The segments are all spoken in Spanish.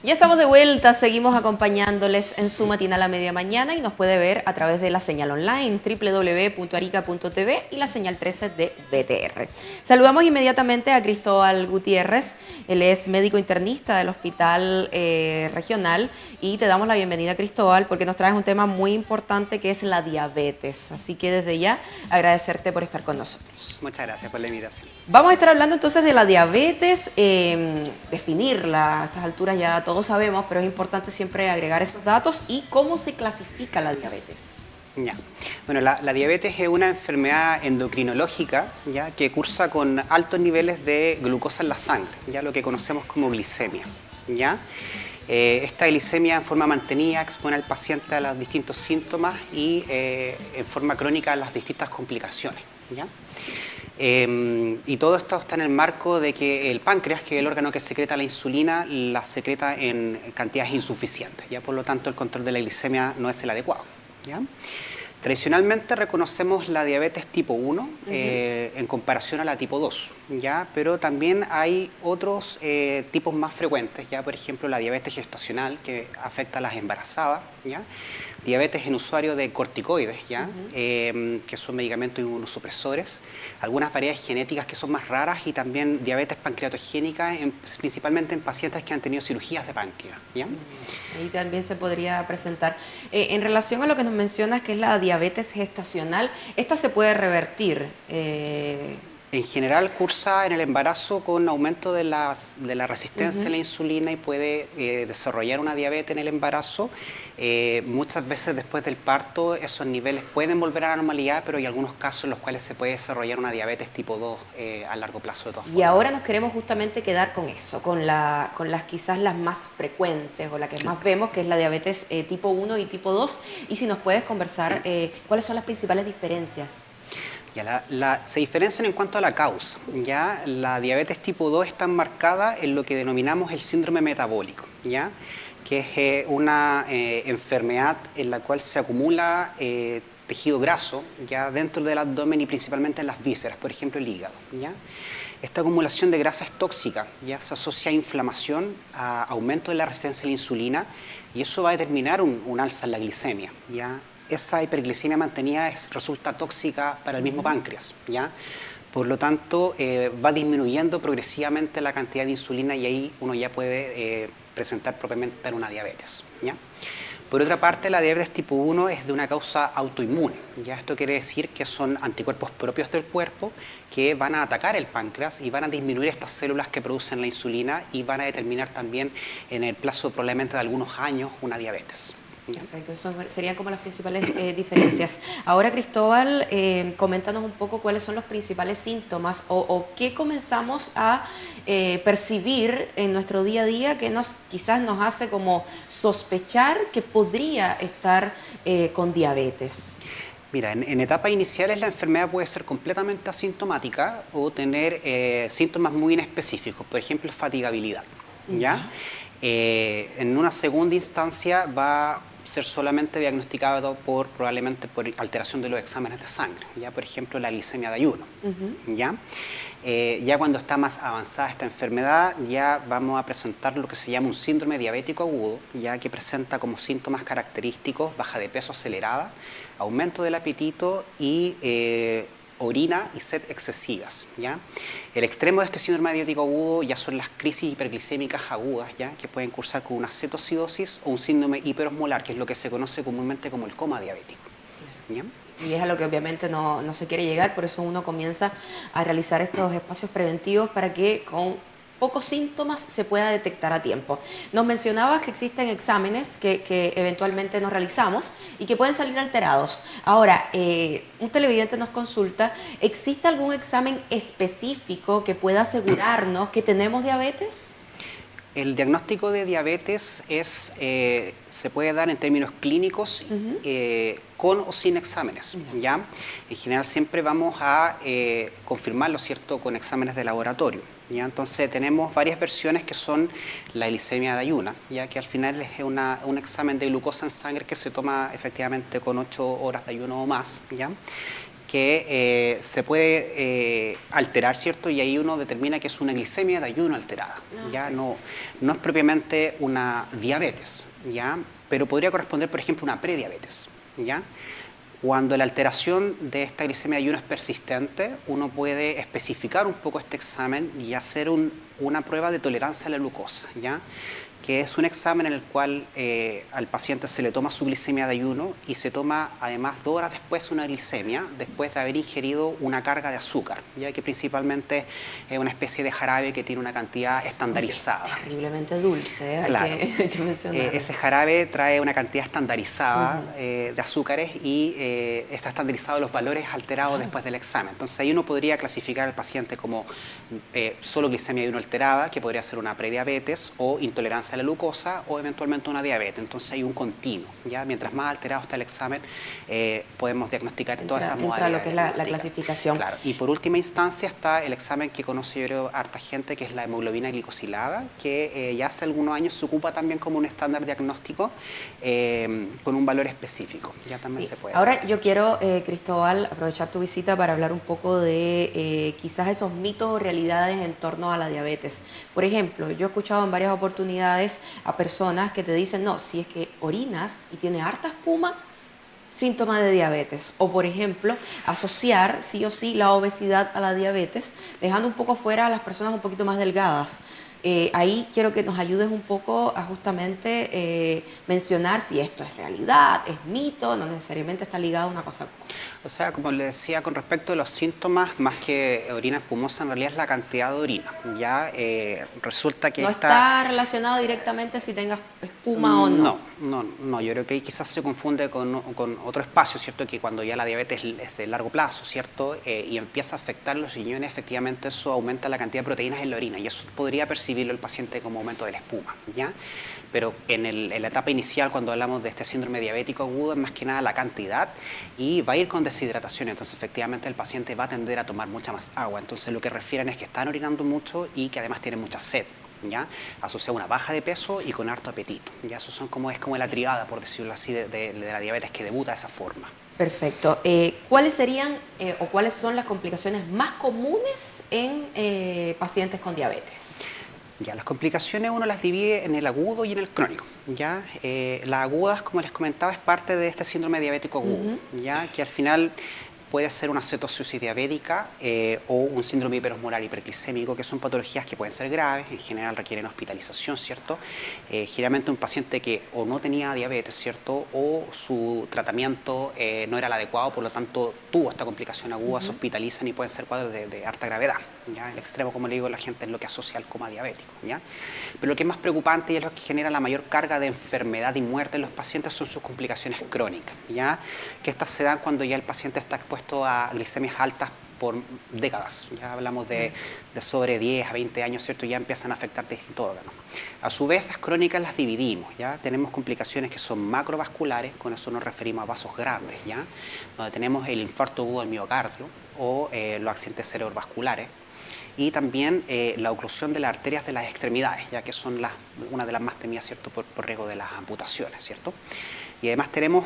Ya estamos de vuelta, seguimos acompañándoles en su matinal a media mañana y nos puede ver a través de la señal online www.arica.tv y la señal 13 de BTR. Saludamos inmediatamente a Cristóbal Gutiérrez, él es médico internista del Hospital Regional y te damos la bienvenida, Cristóbal, porque nos traes un tema muy importante que es la diabetes. Así que desde ya agradecerte por estar con nosotros. Muchas gracias por la invitación. Vamos a estar hablando entonces de la diabetes, definirla. A estas alturas ya todos sabemos, pero es importante siempre agregar esos datos y cómo se clasifica la diabetes. Ya. Bueno, la diabetes es una enfermedad endocrinológica, ya, que cursa con altos niveles de glucosa en la sangre, ya lo que conocemos como glicemia. ¿Ya? Esta glicemia en forma mantenida expone al paciente a los distintos síntomas y en forma crónica a las distintas complicaciones. ¿Ya? Y todo esto está en el marco de que el páncreas, que es el órgano que secreta la insulina, la secreta en cantidades insuficientes. ¿Ya? Por lo tanto, el control de la glicemia no es el adecuado. ¿Ya? Tradicionalmente reconocemos la diabetes tipo 1 en comparación a la tipo 2, ¿ya? Pero también hay otros tipos más frecuentes, ¿ya? Por ejemplo, la diabetes gestacional, que afecta a las embarazadas, ¿ya? Diabetes en usuario de corticoides, ¿ya? Que son medicamentos inmunosupresores, algunas variedades genéticas que son más raras y también diabetes pancreatogénica, principalmente en pacientes que han tenido cirugías de páncreas, ¿ya? Ahí también se podría presentar. En relación a lo que nos mencionas, que es la diabetes gestacional, ¿esta se puede revertir? En general cursa en el embarazo con aumento de la resistencia a la insulina y puede desarrollar una diabetes en el embarazo. Muchas veces después del parto esos niveles pueden volver a la normalidad, pero hay algunos casos en los cuales se puede desarrollar una diabetes tipo 2 a largo plazo de todas formas. Y ahora nos queremos justamente quedar con eso, con las quizás las más frecuentes o la que más vemos, que es la diabetes tipo 1 y tipo 2. Y si nos puedes conversar, ¿cuáles son las principales diferencias? Ya, se diferencian en cuanto a la causa. ¿Ya? La diabetes tipo 2 está marcada en lo que denominamos el síndrome metabólico, ¿ya? Que es una enfermedad en la cual se acumula tejido graso, ¿ya? Dentro del abdomen y principalmente en las vísceras, por ejemplo el hígado. ¿Ya? Esta acumulación de grasa es tóxica, ¿ya? Se asocia a inflamación, a aumento de la resistencia a la insulina y eso va a determinar un alza en la glicemia. ¿Ya? Esa hiperglicemia mantenida resulta tóxica para el mismo páncreas, ¿ya? Por lo tanto, va disminuyendo progresivamente la cantidad de insulina y ahí uno ya puede presentar propiamente una diabetes, ¿ya? Por otra parte, la diabetes tipo 1 es de una causa autoinmune, ¿ya? Esto quiere decir que son anticuerpos propios del cuerpo que van a atacar el páncreas y van a disminuir estas células que producen la insulina y van a determinar también en el plazo probablemente de algunos años una diabetes. Perfecto, eso serían como las principales diferencias. Ahora, Cristóbal, coméntanos un poco cuáles son los principales síntomas o qué comenzamos a percibir en nuestro día a día que quizás nos hace como sospechar que podría estar con diabetes. Mira, en etapas iniciales la enfermedad puede ser completamente asintomática o tener síntomas muy inespecíficos, por ejemplo, fatigabilidad, ¿ya? En una segunda instancia va a ser solamente diagnosticado probablemente por alteración de los exámenes de sangre, ya por ejemplo la glicemia de ayuno. ¿Ya? Ya cuando está más avanzada esta enfermedad, ya vamos a presentar lo que se llama un síndrome diabético agudo, ya que presenta como síntomas característicos baja de peso acelerada, aumento del apetito y orina y sed excesivas, ¿ya? El extremo de este síndrome diabético agudo ya son las crisis hiperglicémicas agudas, ¿ya? Que pueden cursar con una cetocidosis o un síndrome hiperosmolar, que es lo que se conoce comúnmente como el coma diabético, ¿ya? Y es a lo que obviamente no se quiere llegar, por eso uno comienza a realizar estos espacios preventivos para que con pocos síntomas se pueda detectar a tiempo. Nos mencionabas que existen exámenes que eventualmente nos realizamos y que pueden salir alterados. Ahora, un televidente nos consulta, ¿existe algún examen específico que pueda asegurarnos que tenemos diabetes? El diagnóstico de diabetes se puede dar en términos clínicos con o sin exámenes, ¿ya? En general siempre vamos a confirmarlo, ¿cierto?, con exámenes de laboratorio, ¿ya? Entonces tenemos varias versiones que son la glicemia de ayuna, ya que al final es un examen de glucosa en sangre que se toma efectivamente con 8 horas de ayuno o más, ¿ya? que se puede alterar, ¿cierto? Y ahí uno determina que es una glicemia de ayuno alterada. ¿Ya? No es propiamente una diabetes, ¿ya? Pero podría corresponder, por ejemplo, a una prediabetes, ¿ya? Cuando la alteración de esta glicemia de ayuno es persistente, uno puede especificar un poco este examen y hacer una prueba de tolerancia a la glucosa, ¿ya? Que es un examen en el cual al paciente se le toma su glicemia de ayuno y se toma además 2 horas después una glicemia después de haber ingerido una carga de azúcar, ya que principalmente es una especie de jarabe que tiene una cantidad estandarizada. Oye, terriblemente dulce, Claro. hay que mencionar. Ese jarabe trae una cantidad estandarizada de azúcares y está estandarizado los valores alterados después del examen. Entonces ahí uno podría clasificar al paciente como solo glicemia de ayuno alterada, que podría ser una prediabetes o intolerancia a la glucosa o eventualmente una diabetes. Entonces hay un continuo, ¿ya? Mientras más alterado está el examen, podemos diagnosticar todas esas modalidades. Lo que es la clasificación. Claro. Y por última instancia está el examen que conoce yo creo harta gente, que es la hemoglobina glicosilada, que ya hace algunos años se ocupa también como un estándar diagnóstico con un valor específico. Ya también se puede. Ahora yo quiero, Cristóbal, aprovechar tu visita para hablar un poco de quizás esos mitos o realidades en torno a la diabetes. Por ejemplo, yo he escuchado en varias oportunidades a personas que te dicen, no, si es que orinas y tiene harta espuma, síntoma de diabetes. O, por ejemplo, asociar sí o sí la obesidad a la diabetes, dejando un poco fuera a las personas un poquito más delgadas. Ahí quiero que nos ayudes un poco a justamente mencionar si esto es realidad, es mito, no necesariamente está ligado a una cosa. O sea, como le decía, con respecto a los síntomas, más que orina espumosa, en realidad es la cantidad de orina. Ya resulta que no está relacionado directamente si tengas espuma o no. No, yo creo que ahí quizás se confunde con otro espacio, ¿cierto? Que cuando ya la diabetes es de largo plazo, ¿cierto? Y empieza a afectar los riñones, efectivamente eso aumenta la cantidad de proteínas en la orina y eso podría percibirlo el paciente como aumento de la espuma, ¿ya? Pero en la etapa inicial, cuando hablamos de este síndrome diabético agudo, es más que nada la cantidad y va a ir con deshidratación. Entonces, efectivamente, el paciente va a tender a tomar mucha más agua. Entonces, lo que refieren es que están orinando mucho y que además tienen mucha sed, ¿ya? Asociado a una baja de peso y con harto apetito, ¿ya? Eso es como la triada, por decirlo así, de la diabetes que debuta de esa forma. Perfecto. ¿Cuáles serían o cuáles son las complicaciones más comunes en pacientes con diabetes? Ya, las complicaciones uno las divide en el agudo y en el crónico, ¿ya? Las agudas, como les comentaba, es parte de este síndrome diabético agudo, ¿ya? Que al final puede ser una cetosis diabética o un síndrome hiperosmolar hiperglicémico, que son patologías que pueden ser graves, en general requieren hospitalización, ¿cierto? Generalmente un paciente que o no tenía diabetes, ¿cierto? O su tratamiento no era el adecuado, por lo tanto tuvo esta complicación aguda, se hospitalizan y pueden ser cuadros de harta gravedad, ¿ya? El extremo, como le digo, la gente es lo que asocia al coma diabético, ¿ya? Pero lo que es más preocupante y es lo que genera la mayor carga de enfermedad y muerte en los pacientes son sus complicaciones crónicas, ¿ya? Que estas se dan cuando ya el paciente está expuesto a glicemias altas por décadas. Ya hablamos de sobre 10 a 20 años, ¿cierto? Ya empiezan a afectar distintos órganos. A su vez, las crónicas las dividimos, ¿ya? Tenemos complicaciones que son macrovasculares, con eso nos referimos a vasos grandes, ¿ya? Donde tenemos el infarto agudo del miocardio o los accidentes cerebrovasculares. Y también la oclusión de las arterias de las extremidades, ya que son una de las más temidas, ¿cierto? Por riesgo de las amputaciones, ¿cierto? Y además tenemos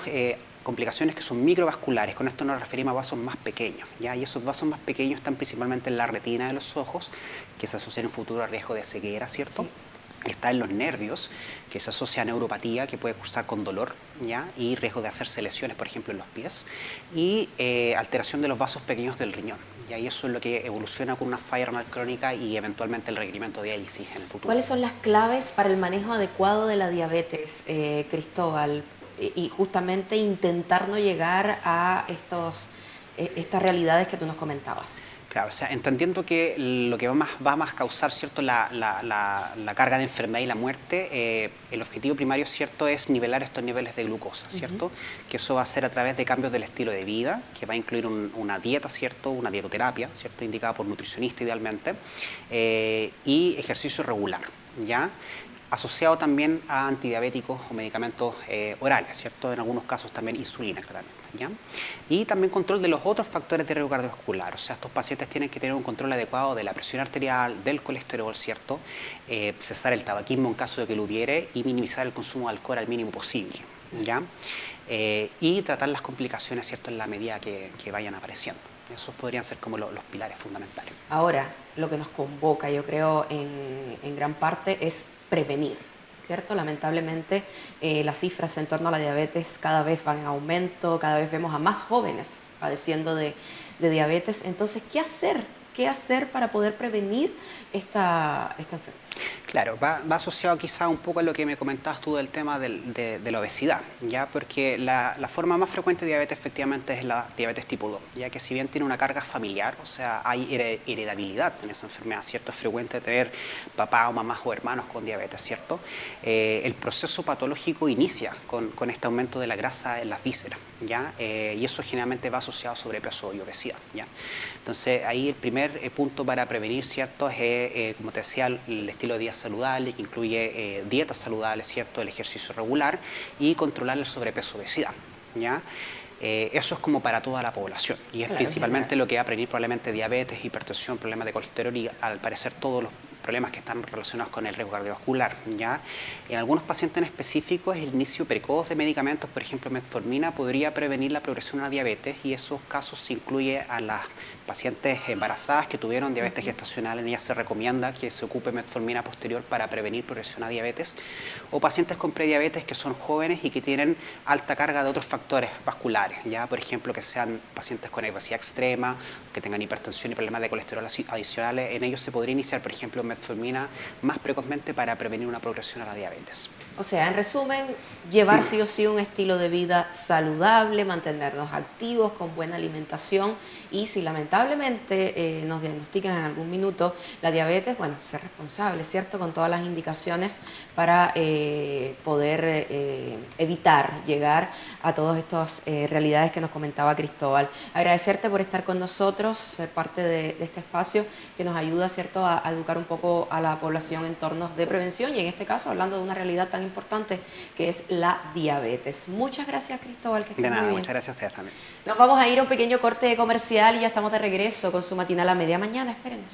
complicaciones que son microvasculares, con esto nos referimos a vasos más pequeños, ¿ya? Y esos vasos más pequeños están principalmente en la retina de los ojos, que se asocian en un futuro a riesgo de ceguera, ¿cierto? Sí. Está en los nervios, que se asocia a neuropatía, que puede cursar con dolor, ¿ya? Y riesgo de hacerse lesiones, por ejemplo, en los pies, y alteración de los vasos pequeños del riñón. Y eso es lo que evoluciona con una falla renal crónica y eventualmente el requerimiento de diálisis en el futuro. ¿Cuáles son las claves para el manejo adecuado de la diabetes, Cristóbal? Y justamente intentar no llegar a estas realidades que tú nos comentabas. Claro, o sea, entendiendo que lo que va más a causar, ¿cierto?, la carga de enfermedad y la muerte, el objetivo primario, ¿cierto?, es nivelar estos niveles de glucosa, ¿cierto? Que eso va a ser a través de cambios del estilo de vida, que va a incluir una dieta, ¿cierto?, una dietoterapia, ¿cierto?, indicada por nutricionista idealmente, y ejercicio regular, ¿ya? Asociado también a antidiabéticos o medicamentos orales, ¿cierto? En algunos casos también insulina, claramente, ¿ya? Y también control de los otros factores de riesgo cardiovascular, o sea, estos pacientes tienen que tener un control adecuado de la presión arterial, del colesterol, ¿cierto? Cesar el tabaquismo en caso de que lo hubiere y minimizar el consumo de alcohol al mínimo posible, ¿ya? Y tratar las complicaciones, ¿cierto?, en la medida que vayan apareciendo. Esos podrían ser como los pilares fundamentales. Ahora, lo que nos convoca, yo creo, en gran parte es prevenir, ¿cierto? Lamentablemente, las cifras en torno a la diabetes cada vez van en aumento, cada vez vemos a más jóvenes padeciendo de diabetes. Entonces, ¿qué hacer? ¿Qué hacer para poder prevenir esta enfermedad? Claro, va asociado quizá un poco a lo que me comentabas tú del tema de la obesidad, ¿ya? Porque la forma más frecuente de diabetes efectivamente es la diabetes tipo 2, ya que si bien tiene una carga familiar, o sea, hay heredabilidad en esa enfermedad, ¿cierto? Es frecuente tener papá o mamás o hermanos con diabetes, ¿cierto? El proceso patológico inicia con este aumento de la grasa en las vísceras, ¿ya? Y eso generalmente va asociado a sobrepeso y obesidad, ¿ya? Entonces, ahí el primer punto para prevenir, ¿cierto?, es, como te decía, el estilo de vida saludable, que incluye dietas saludables, ¿cierto?, el ejercicio regular y controlar el sobrepeso obesidad, ¿ya? Eso es como para toda la población y es Claro, principalmente general. lo que va a prevenir probablemente diabetes, hipertensión, problemas de colesterol y al parecer todos los problemas que están relacionados con el riesgo cardiovascular, ¿ya? En algunos pacientes en específicos, el inicio precoz de medicamentos, por ejemplo, metformina, podría prevenir la progresión a diabetes y esos casos se incluye a las pacientes embarazadas que tuvieron diabetes gestacional. En ellas se recomienda que se ocupe metformina posterior para prevenir progresión a diabetes, o pacientes con prediabetes que son jóvenes y que tienen alta carga de otros factores vasculares, ¿ya? Por ejemplo, que sean pacientes con obesidad extrema, que tengan hipertensión y problemas de colesterol adicionales. En ellos se podría iniciar, por ejemplo, metformina más precozmente para prevenir una progresión a la diabetes. O sea, en resumen, llevar sí o sí un estilo de vida saludable, mantenernos activos, con buena alimentación y si lamentablemente nos diagnostican en algún minuto la diabetes, bueno, ser responsable, ¿cierto? Con todas las indicaciones para poder evitar llegar a todas estas realidades que nos comentaba Cristóbal. Agradecerte por estar con nosotros, ser parte de este espacio que nos ayuda, ¿cierto?, a educar un poco a la población en tornos de prevención y en este caso hablando de una realidad tan importante que es la diabetes. Muchas gracias, Cristóbal, que estés De nada, muy bien. muchas gracias a ustedes también. Nos vamos a ir a un pequeño corte comercial y ya estamos de regreso con su matinal a media mañana. Espérenos.